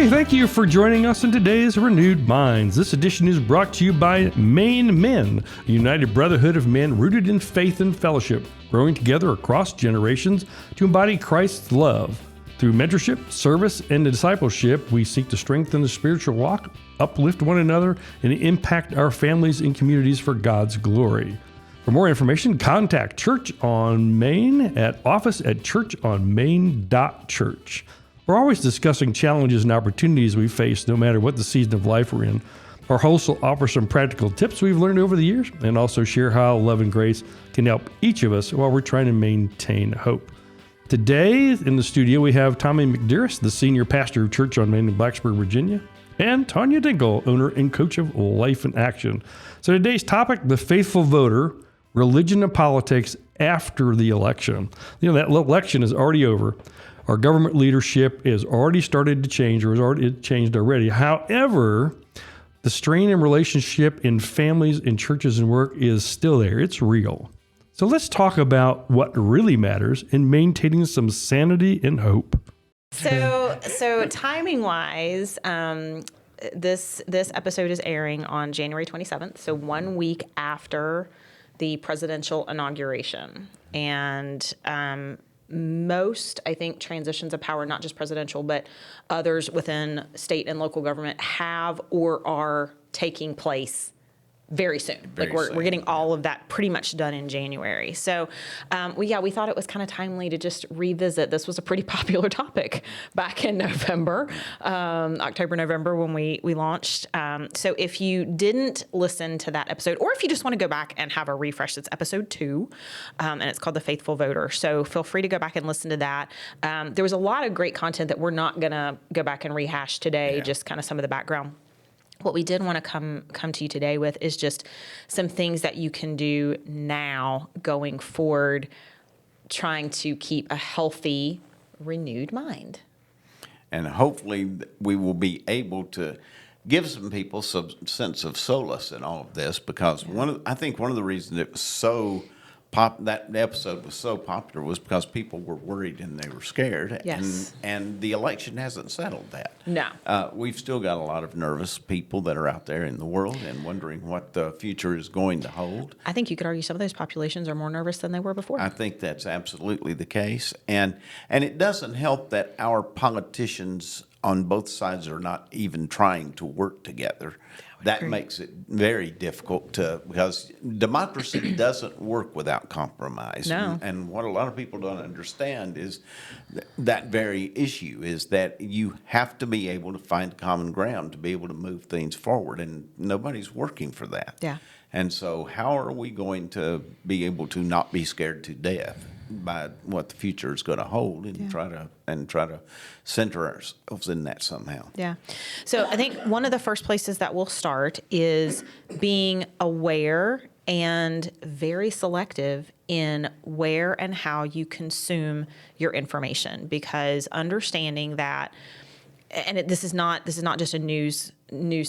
Hey, thank you for joining us in today's Renewed Minds. This edition is brought to you by Maine Men, a united brotherhood of men rooted in faith and fellowship, growing together across generations to embody Christ's love. Through mentorship, service, and discipleship, we seek to strengthen the spiritual walk, uplift one another, and impact our families and communities for God's glory. For more information, contact Church on Main at office@churchonmain.church. We're always discussing challenges and opportunities we face no matter what the season of life we're in. Our hosts will offer some practical tips we've learned over the years and also share how love and grace can help each of us while we're trying to maintain hope. Today in the studio we have Tommy McDearest, the senior pastor of Church on Main in Blacksburg, Virginia, and Tanya Dinkle, owner and coach of Life in Action. So today's topic, the faithful voter, religion and politics after the election. You know, that election is already over. Our government leadership is already started to change, or has already changed already. However, the strain in relationship in families, in churches, and work is still there. It's real. So let's talk about what really matters in maintaining some sanity and hope. So timing-wise, this episode is airing on January 27th, so 1 week after the presidential inauguration. And most, I think, transitions of power, not just presidential, but others within state and local government have or are taking place very soon. We're getting all of that pretty much done in January. So we thought it was kind of timely to just revisit. This was a pretty popular topic back in November, October, November, when we launched. So if you didn't listen to that episode, or if you just want to go back and have a refresh, it's episode 2, and it's called The Faithful Voter. So feel free to go back and listen to that. There was a lot of great content that we're not going to go back and rehash today, just kind of some of the background. What we did want to come to you today with is just some things that you can do now going forward, trying to keep a healthy, renewed mind. And hopefully we will be able to give some people some sense of solace in all of this, because I think one of the reasons it was so that episode was so popular was because people were worried and they were scared. Yes. And the election hasn't settled that. No. We've still got a lot of nervous people that are out there in the world and wondering what the future is going to hold. I think you could argue some of those populations are more nervous than they were before. I think that's absolutely the case. And it doesn't help that our politicians on both sides are not even trying to work together. That makes it very difficult because democracy doesn't work without compromise. No. And what a lot of people don't understand is that very issue is that you have to be able to find common ground to be able to move things forward, and nobody's working for that. Yeah. And so how are we going to be able to not be scared to death by what the future is going to hold, and try to center ourselves in that somehow? Yeah. So I think one of the first places that we'll start is being aware and very selective in where and how you consume your information, because understanding that, and this is not just a news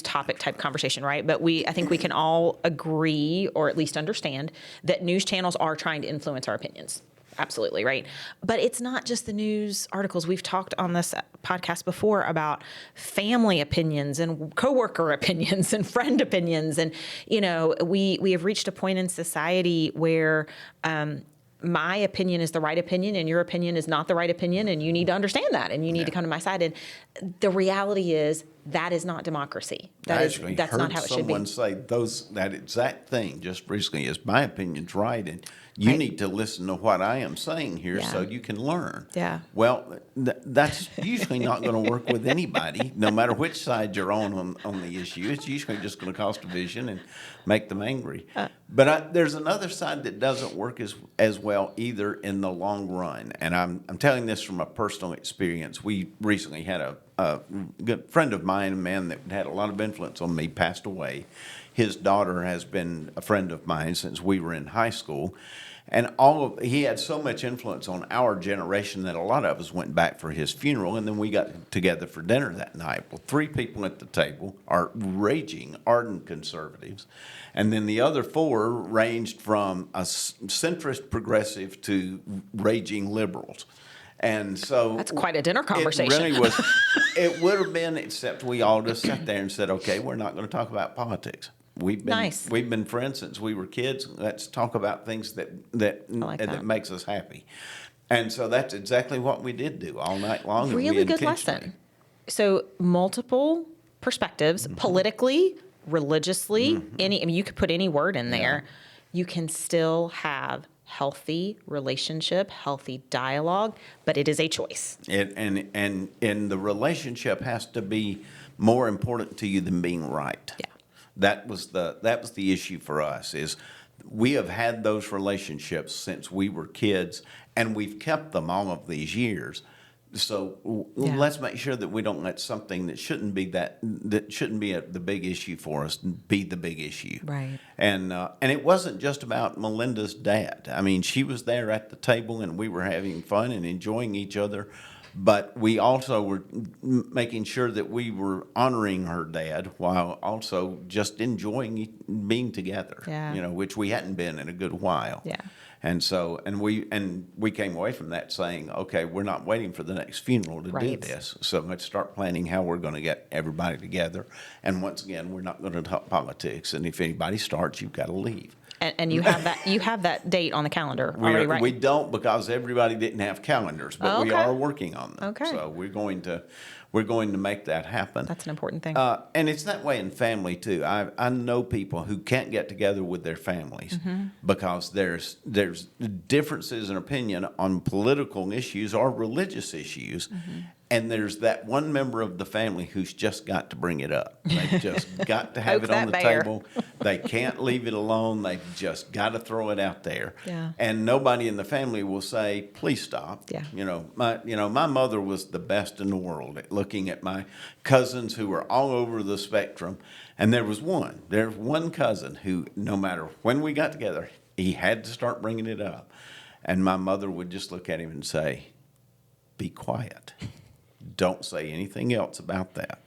topic type conversation, right? But I think we can all agree, or at least understand, that news channels are trying to influence our opinions. Absolutely, right? But it's not just the news articles. We've talked on this podcast before about family opinions and coworker opinions and friend opinions. And, we have reached a point in society where my opinion is the right opinion and your opinion is not the right opinion, and you need to understand that, and you need to come to my side. And the reality is that is not democracy. That's not how it should be. Someone say that exact thing just recently is my opinion's right, and you need to listen to what I am saying here so you can learn. Yeah. Well, that's usually not going to work with anybody, no matter which side you're on the issue. It's usually just going to cause division and make them angry. But there's another side that doesn't work as well either in the long run. And I'm telling this from a personal experience. We recently had a good friend of mine, a man that had a lot of influence on me, passed away. His daughter has been a friend of mine since we were in high school. And he had so much influence on our generation that a lot of us went back for his funeral, and then we got together for dinner that night. Well, 3 people at the table are raging, ardent conservatives, and then the other 4 ranged from a centrist progressive to raging liberals. And so That's quite a dinner conversation. It really was. It would have been, except we all just sat there and said, okay, we're not going to talk about politics. We've been friends since we were kids. Let's talk about things that makes us happy. And so that's exactly what we did do all night long. Really good lesson. So multiple perspectives, politically, religiously, you could put any word in there. You can still have healthy relationship, healthy dialogue, but it is a choice. And the relationship has to be more important to you than being right. Yeah. That was the issue for us. Is we have had those relationships since we were kids, and we've kept them all of these years. So let's make sure that we don't let something that shouldn't be the big issue for us be the big issue. Right. And it wasn't just about Melinda's dad. I mean, she was there at the table, and we were having fun and enjoying each other. But we also were making sure that we were honoring her dad while also just enjoying being together. Yeah. Which we hadn't been in a good while. Yeah. And so, we came away from that saying, okay, we're not waiting for the next funeral to do this. So let's start planning how we're going to get everybody together. And once again, we're not going to talk politics. And if anybody starts, you've got to leave. And you have that date on the calendar already, right? We don't, because everybody didn't have calendars, but we are working on them. Okay. So we're going to make that happen. That's an important thing. And it's that way in family too. I know people who can't get together with their families because there's differences in opinion on political issues or religious issues. And there's that one member of the family who's just got to bring it up. They've just got to have it on the table. They can't leave it alone. They've just got to throw it out there. Yeah. And nobody in the family will say, please stop. Yeah. My mother was the best in the world at looking at my cousins who were all over the spectrum. And there's one cousin who, no matter when we got together, he had to start bringing it up. And my mother would just look at him and say, be quiet. Don't say anything else about that.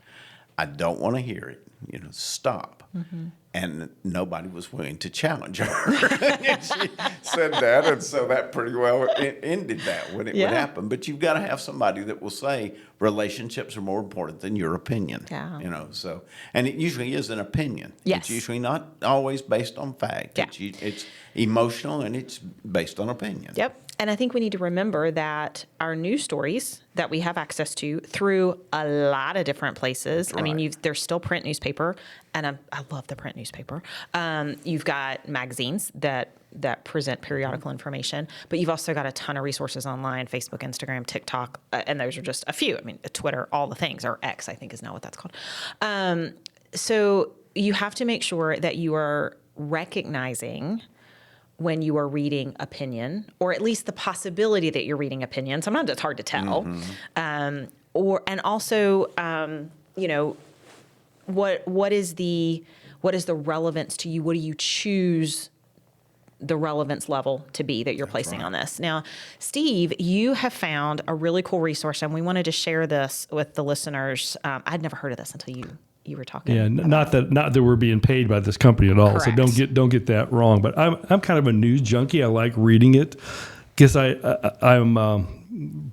I don't want to hear it. Stop. And nobody was willing to challenge her. And she said that, and so that pretty well ended that when it would happen. But you've got to have somebody that will say relationships are more important than your opinion. Yeah. So, and it usually is an opinion. Yes. It's usually not always based on fact. Yeah. It's emotional, and it's based on opinion. Yep. And I think we need to remember that our news stories that we have access to through a lot of different places. Right. I mean, there's still print newspaper, and I love the print newspaper. You've got magazines that present periodical information, but you've also got a ton of resources online: Facebook, Instagram, TikTok, and those are just a few. I mean, Twitter, all the things, or X, I think is now what that's called. So you have to make sure that you are recognizing when you are reading opinion, or at least the possibility that you're reading opinion. Sometimes it's hard to tell. And also, what is the relevance to you? What do you choose the relevance level to be that you're placing on this? Now, Steve, you have found a really cool resource, and we wanted to share this with the listeners. I'd never heard of this until you were talking. Yeah, not that we're being paid by this company at all. Correct. So don't get that wrong. But I'm kind of a news junkie. I like reading it because I'm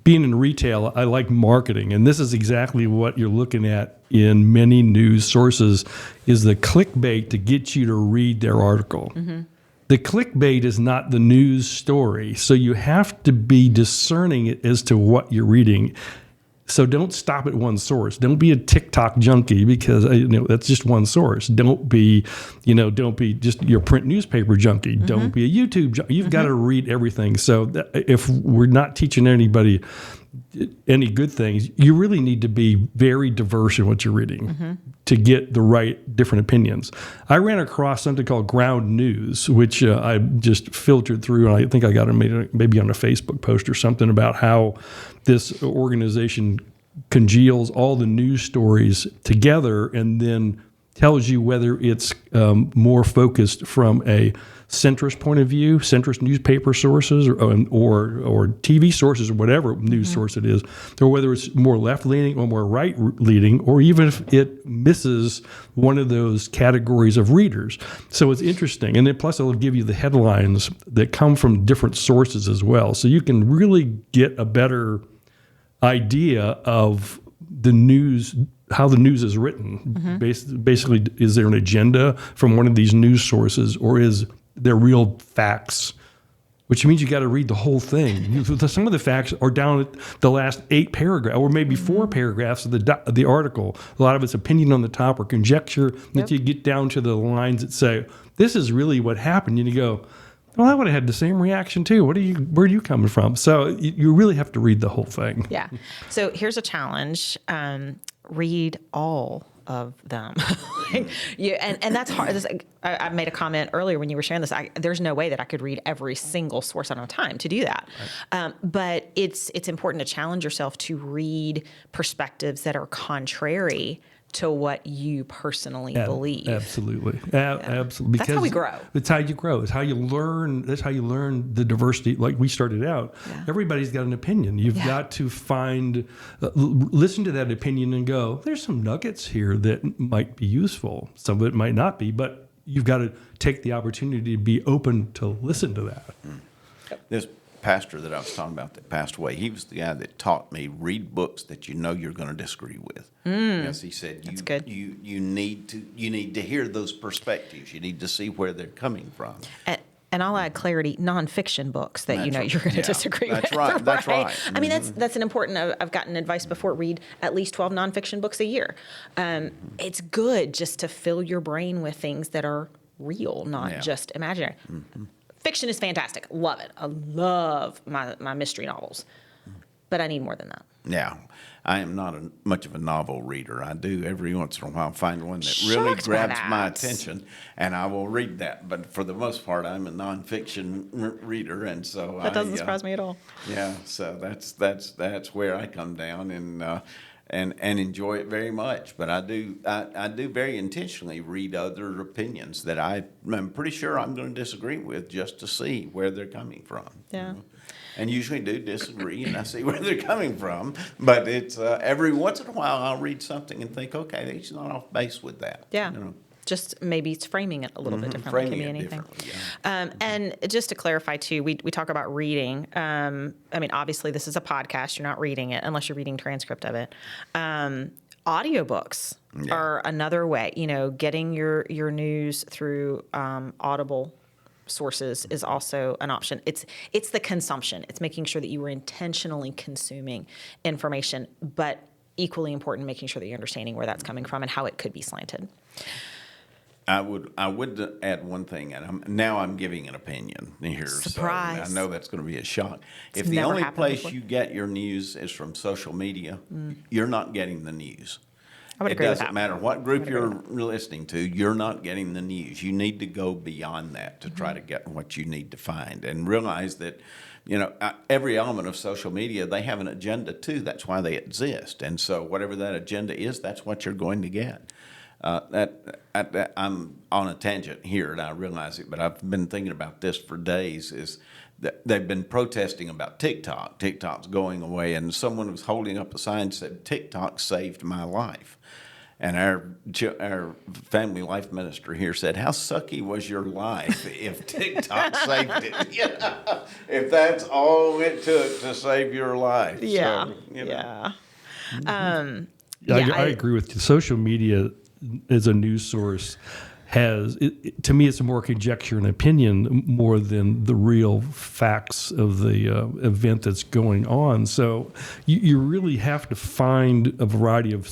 being in retail. I like marketing, and this is exactly what you're looking at in many news sources: is the clickbait to get you to read their article. The clickbait is not the news story, so you have to be discerning as to what you're reading. So don't stop at one source. Don't be a TikTok junkie because that's just one source. Don't be just your print newspaper junkie. Don't be a YouTube junkie. You've got to read everything. So if we're not teaching anybody any good things, you really need to be very diverse in what you're reading to get the right different opinions. I ran across something called Ground News, which I just filtered through, and I think I got it maybe on a Facebook post or something about how this organization congeals all the news stories together and then tells you whether it's more focused from a centrist point of view, centrist newspaper sources or TV sources or whatever news source it is, or whether it's more left-leaning or more right-leaning, or even if it misses one of those categories of readers. So it's interesting. And then plus it'll give you the headlines that come from different sources as well. So you can really get a better idea of the news, how the news is written. Basically, is there an agenda from one of these news sources, or is there real facts? Which means you got to read the whole thing. Some of the facts are down at the last 8 paragraphs, or maybe 4 paragraphs of the article. A lot of it's opinion on the top or conjecture. That you get down to the lines that say, "This is really what happened," and you go, "Well, I would have had the same reaction too. Where are you coming from?" So you really have to read the whole thing. Yeah. So here's a challenge: read all of them. And that's hard. I made a comment earlier when you were sharing this. There's no way that I could read every single source. I don't have time to do that. Right. But it's important to challenge yourself to read perspectives that are contrary to what you personally believe. Absolutely. Absolutely. That's how we grow. That's how you grow. It's how you learn. That's how you learn the diversity. Like we started out, everybody's got an opinion. You've got to find, listen to that opinion and go, there's some nuggets here that might be useful. Some of it might not be, but you've got to take the opportunity to be open to listen to that. This pastor that I was talking about that passed away, he was the guy that taught me read books that you know you're going to disagree with. Yes, he said you need to hear those perspectives. You need to see where they're coming from. And I'll add clarity: nonfiction books that you're going to disagree with. Right. That's right. I mean, that's an important. I've gotten advice before: read at least 12 nonfiction books a year. It's good just to fill your brain with things that are real, not just imaginary. Fiction is fantastic. Love it. I love my mystery novels. But I need more than that. Yeah. I am not much of a novel reader. I do every once in a while find one that really grabs my attention, and I will read that. But for the most part, I'm a nonfiction reader, and so that doesn't surprise me at all. Yeah, so that's where I come down and enjoy it very much. But I do very intentionally read other opinions that I'm pretty sure I'm going to disagree with, just to see where they're coming from. Yeah. And usually do disagree, and I see where they're coming from. But it's every once in a while I'll read something and think, okay, he's not off base with that. Yeah. Just maybe it's framing it a little bit differently. It can be anything. And just to clarify too, we talk about reading. I mean, obviously this is a podcast. You're not reading it unless you're reading transcript of it. Audiobooks are another way. Getting your news through Audible sources is also an option. It's the consumption. It's making sure that you are intentionally consuming information, but equally important, making sure that you're understanding where that's coming from and how it could be slanted. I would add one thing, and I'm giving an opinion here. Surprise! So I know that's going to be a shock. If the only place you get your news is from social media, you're not getting the news. I would agree with that. It doesn't matter what group you're listening to, you're not getting the news. You need to go beyond that to try to get what you need to find, and realize that, every element of social media, they have an agenda too. That's why they exist. And so whatever that agenda is, that's what you're going to get. I'm on a tangent here, and I realize it, but I've been thinking about this for days, is that they've been protesting about TikTok. TikTok's going away, and someone was holding up a sign that said, "TikTok saved my life." And our family life minister here said, "How sucky was your life if TikTok saved it? If that's all it took to save your life." Yeah, so, I agree with you. Social media as a news source to me, it's more conjecture and opinion more than the real facts of the event that's going on. So you really have to find a variety of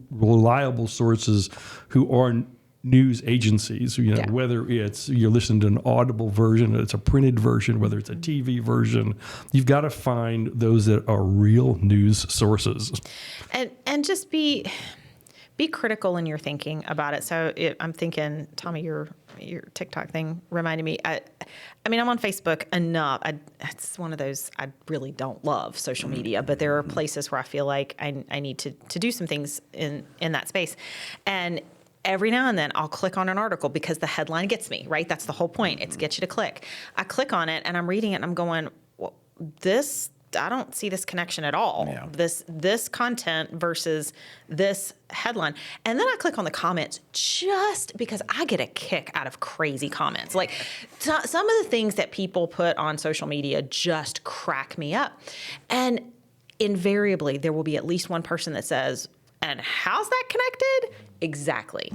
reliable sources who are news agencies, whether it's you're listening to an audible version, it's a printed version, whether it's a TV version, you've got to find those that are real news sources. And just be critical in your thinking about it. So I'm thinking, Tommy, your TikTok thing reminded me. I mean, I'm on Facebook enough. It's one of those, I really don't love social media, but there are places where I feel like I need to do some things in that space. And every now and then I'll click on an article because the headline gets me, right? That's the whole point. It's get you to click. I click on it and I'm reading it and I'm going, well, I don't see this connection at all. Yeah. This content versus this headline. And then I click on the comments just because I get a kick out of crazy comments. Like some of the things that people put on social media just crack me up. And invariably there will be at least one person that says, and how's that connected? Exactly.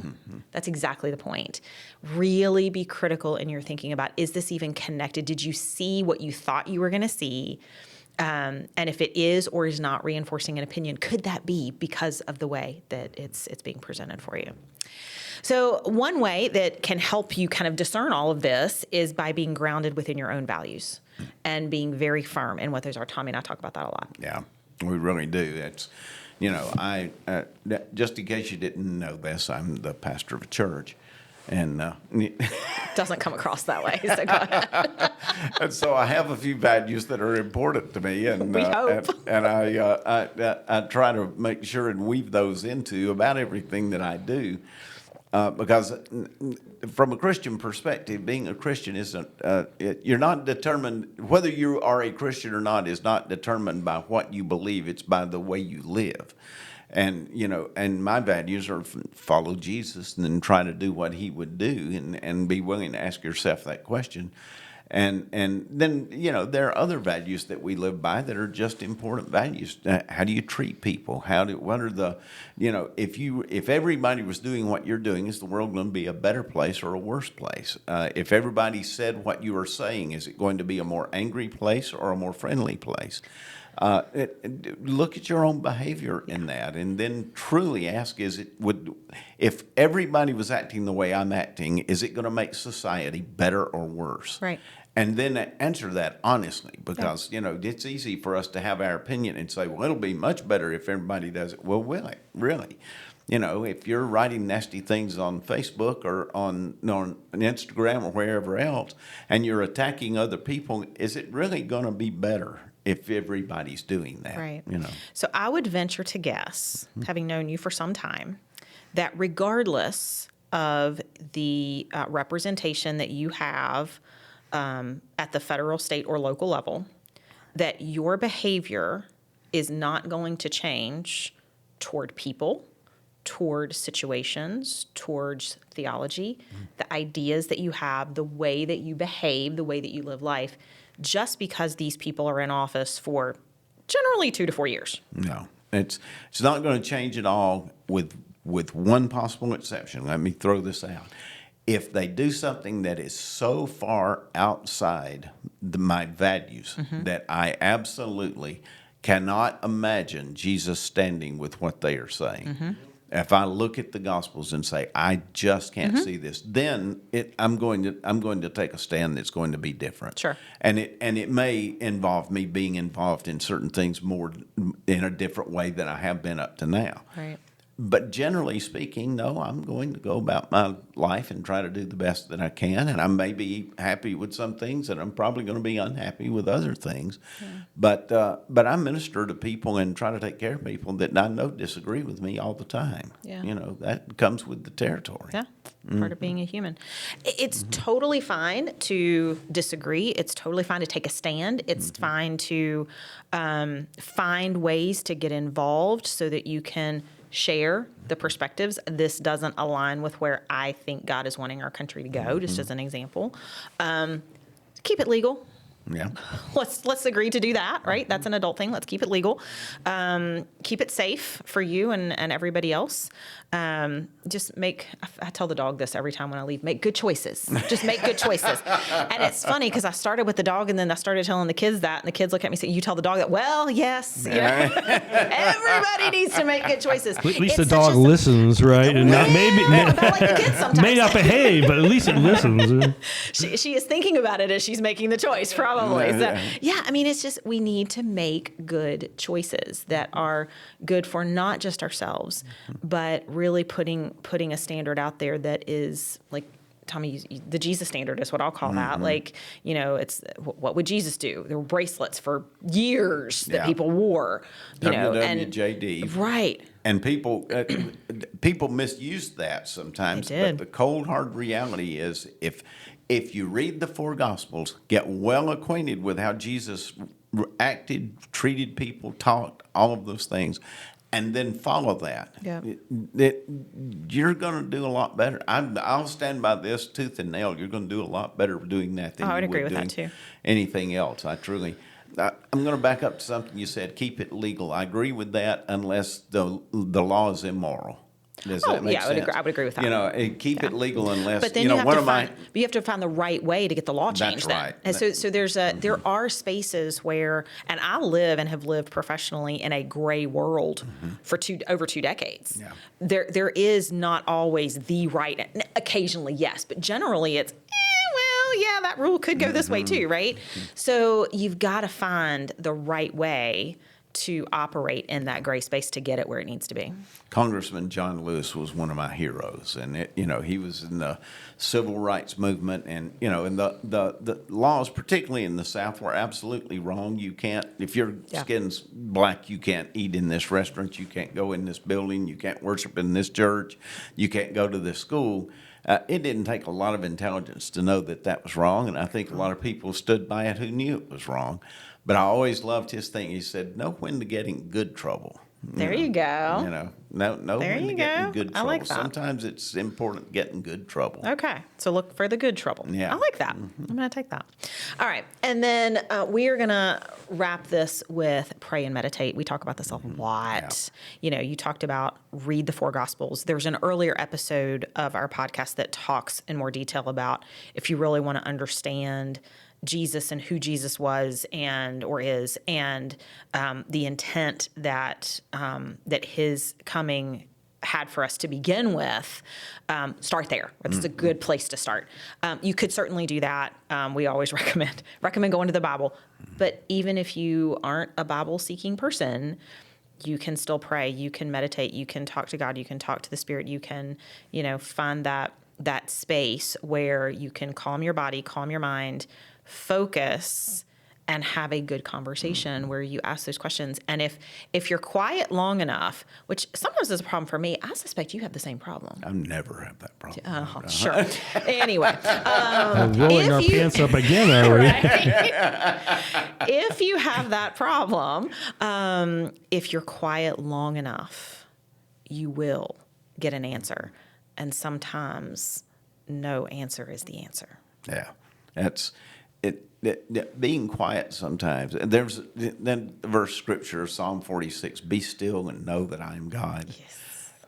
That's exactly the point. Really be critical in your thinking about, is this even connected? Did you see what you thought you were going to see? And if it is or is not reinforcing an opinion, could that be because of the way that it's being presented for you? So one way that can help you kind of discern all of this is by being grounded within your own values and being very firm in what those are. Tommy and I talk about that a lot. Yeah, we really do. That's, just in case you didn't know this, I'm the pastor of a church. And doesn't come across that way. So go ahead. And so I have a few values that are important to me, and we hope. and I try to make sure and weave those into about everything that I do, because from a Christian perspective, being a Christian isn't you're not determined whether you are a Christian or not is not determined by what you believe. It's by the way you live. And, and my values are follow Jesus and then try to do what he would do and be willing to ask yourself that question. And then, there are other values that we live by that are just important values. How do you treat people? What are the, if everybody was doing what you're doing, is the world going to be a better place or a worse place? If everybody said what you are saying, is it going to be a more angry place or a more friendly place? Look at your own behavior in that, and then truly ask: if everybody was acting the way I'm acting, is it going to make society better or worse? Right. And then answer that honestly, because it's easy for us to have our opinion and say, "Well, it'll be much better if everybody does it." Well, will it really? If you're writing nasty things on Facebook or on Instagram or wherever else, and you're attacking other people, is it really going to be better if everybody's doing that? Right. So I would venture to guess, having known you for some time, that regardless of the representation that you have at the federal, state, or local level, that your behavior is not going to change toward people, toward situations, towards theology, the ideas that you have, the way that you behave, the way that you live life, just because these people are in office for generally 2 to 4 years. No, it's not going to change at all, with one possible exception. Let me throw this out. If they do something that is so far outside my values that I absolutely cannot imagine Jesus standing with what they are saying. If I look at the Gospels and say, I just can't see this, then I'm going to take a stand that's going to be different. Sure. And it may involve me being involved in certain things more in a different way than I have been up to now. Right. But generally speaking, no, I'm going to go about my life and try to do the best that I can. And I may be happy with some things, and I'm probably going to be unhappy with other things. Yeah. But I minister to people and try to take care of people that I know disagree with me all the time. Yeah. That comes with the territory. Yeah, part of being a human. It's totally fine to disagree. It's totally fine to take a stand. It's fine to find ways to get involved so that you can share the perspectives. This doesn't align with where I think God is wanting our country to go, just as an example. Keep it legal. Yeah. Let's agree to do that, right? That's an adult thing. Let's keep it legal. Keep it safe for you and everybody else. Just I tell the dog this every time when I leave, make good choices. Just make good choices. And it's funny because I started with the dog and then I started telling the kids that, and the kids look at me and say, you tell the dog that? Well, yes. Everybody needs to make good choices. At least the dog listens, right? And not maybe like the kids sometimes. May not behave, but at least it listens. She is thinking about it as she's making the choice, probably. So, yeah, I mean, it's just we need to make good choices that are good for not just ourselves, but really putting a standard out there that is like, Tommy, the Jesus standard is what I'll call that. Like, it's what would Jesus do? There were bracelets for years that people wore. WWJD. Right. And people misuse that sometimes. They did. But the cold, hard reality is if you read the 4 Gospels, get well acquainted with how Jesus acted, treated people, talked, all of those things, and then follow that, you're going to do a lot better. I'll stand by this tooth and nail. You're going to do a lot better doing that than I would you agree would with doing that too. anything else. I truly. I'm going to back up to something you said. Keep it legal. I agree with that, unless the law is immoral. Does that make sense? I would agree with that. You know, keep it legal unless, But then you know, but you have to find the right way to get the law changed. That's right. And so there are spaces where, and I live and have lived professionally in a gray world for over 2 decades. Yeah. There is not always the right. Occasionally, yes, but generally it's. Well, yeah, that rule could go this way too, right? So you've got to find the right way to operate in that gray space to get it where it needs to be. Congressman John Lewis was one of my heroes, and he was in the civil rights movement, and and the laws, particularly in the South, were absolutely wrong. You can't, if your skin's black, you can't eat in this restaurant, you can't go in this building, you can't worship in this church, you can't go to this school. It didn't take a lot of intelligence to know that was wrong, and I think a lot of people stood by it who knew it was wrong. But I always loved his thing. He said, "Know when to get in good trouble." There you go. Know when to get in good trouble. I like that. Sometimes it's important to get in good trouble. Okay, so look for the good trouble. Yeah. I like that. I'm going to take that. All right, and then we are going to wrap this with pray and meditate. We talk about this a lot. Yeah. You talked about read the 4 Gospels. There's an earlier episode of our podcast that talks in more detail about if you really want to understand Jesus and who Jesus was or is, and the intent that his coming had for us to begin with. Start there. It's a good place to start. You could certainly do that. We always recommend going to the Bible. But even if you aren't a Bible-seeking person, you can still pray. You can meditate. You can talk to God. You can talk to the Spirit. You can, find that space where you can calm your body, calm your mind, focus, and have a good conversation where you ask those questions. And if you're quiet long enough, which sometimes is a problem for me, I suspect you have the same problem. I never have that problem. Oh, sure. Anyway. We're rolling our pants up again, are we? If you have that problem, if you're quiet long enough, you will get an answer. And sometimes no answer is the answer. Yeah. That's it. Being quiet sometimes. There's then the verse scripture, Psalm 46, be still and know that I am God.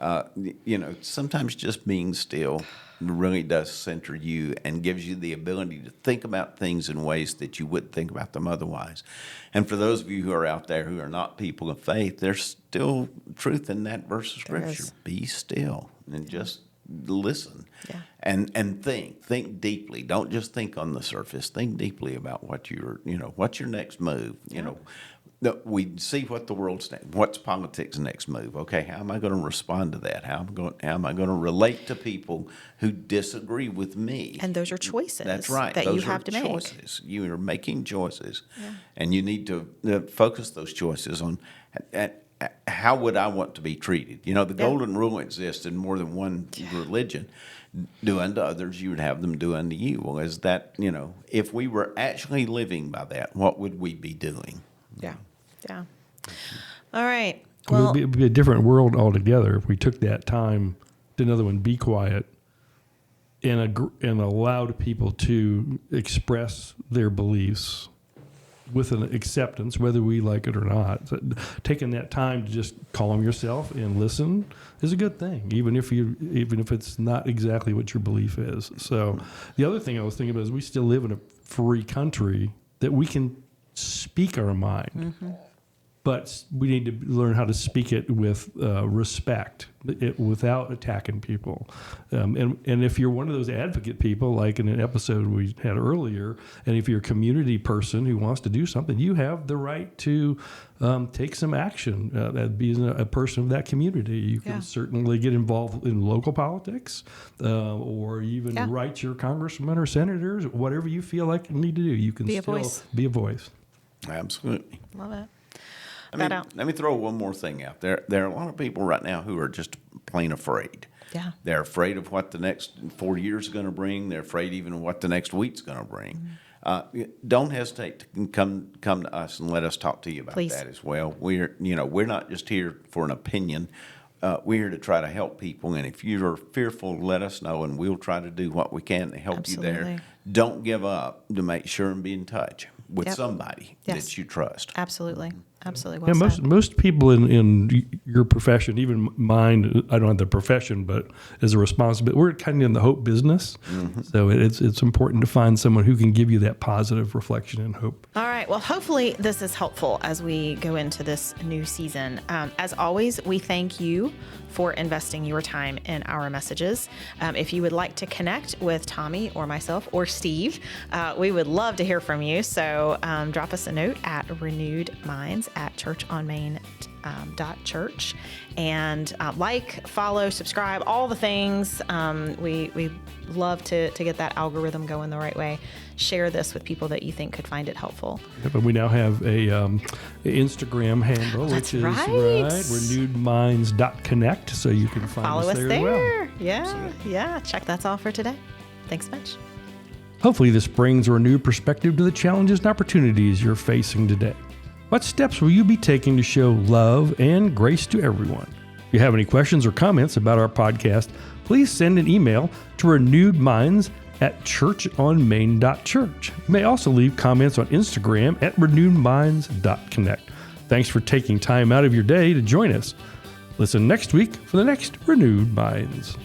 Yes. Sometimes just being still really does center you and gives you the ability to think about things in ways that you wouldn't think about them otherwise. And for those of you who are out there who are not people of faith, there's still truth in that verse of scripture. Be still and just listen. Yeah. And think deeply. Don't just think on the surface. Think deeply about what's your next move. We see what the world's saying. What's politics' next move? Okay, how am I going to respond to that? How am I going to relate to people who disagree with me? And those are choices. That's right. That those you have to make. Choices. You are making choices, and you need to focus those choices on. How would I want to be treated? The golden rule exists in more than one religion. Do unto others, you would have them do unto you. Well, is that, if we were actually living by that, what would we be doing? Yeah. All right. It Well, would be a different world altogether if we took that time to another one, be quiet, and allowed people to express their beliefs with an acceptance, whether we like it or not. So taking that time to just calm yourself and listen is a good thing, even if it's not exactly what your belief is. So the other thing I was thinking about is we still live in a free country that we can speak our mind, but we need to learn how to speak it with respect, without attacking people. And if you're one of those advocate people, like in an episode we had earlier, and if you're a community person who wants to do something, you have the right to take some action. Being a person of that community, you can certainly get involved in local politics, or even write your congressmen or senators, whatever you feel like you need to do. You can Be a still voice. be a voice. Absolutely. love it. Let me throw one more thing out there. There are a lot of people right now who are just plain afraid. Yeah. They're afraid of what the next 4 years is going to bring. They're afraid even of what the next week's going to bring. Don't hesitate to come to us and let us talk to you about that as well. We're not just here for an opinion. We're here to try to help people. And if you're fearful, let us know, and we'll try to do what we can to help you there. Don't give up. To make sure and be in touch. with Yep. somebody Yes. that you trust. Absolutely. Absolutely. Yeah, Well said. most people in your profession, even mine, I don't have the profession, but as a responsibility, we're kind of in the hope business. So it's important to find someone who can give you that positive reflection and hope. All right. Well, hopefully this is helpful as we go into this new season. As always, we thank you for investing your time in our messages. If you would like to connect with Tommy or myself or Steve, we would love to hear from you. So drop us a note at renewedminds@churchonmain.church and follow, subscribe, all the things. We love to get that algorithm going the right way. Share this with people that you think could find it helpful. Yeah, but we now have a Instagram handle, That's which is right. renewedminds.connect, so you can find Follow us there there. as well. Yeah. Check. That's all for today. Thanks much. Hopefully this brings a renewed perspective to the challenges and opportunities you're facing today. What steps will you be taking to show love and grace to everyone? If you have any questions or comments about our podcast, please send an email to renewedminds@churchonmain.church. You may also leave comments on Instagram at renewedminds.connect. Thanks for taking time out of your day to join us. Listen next week for the next Renewed Minds.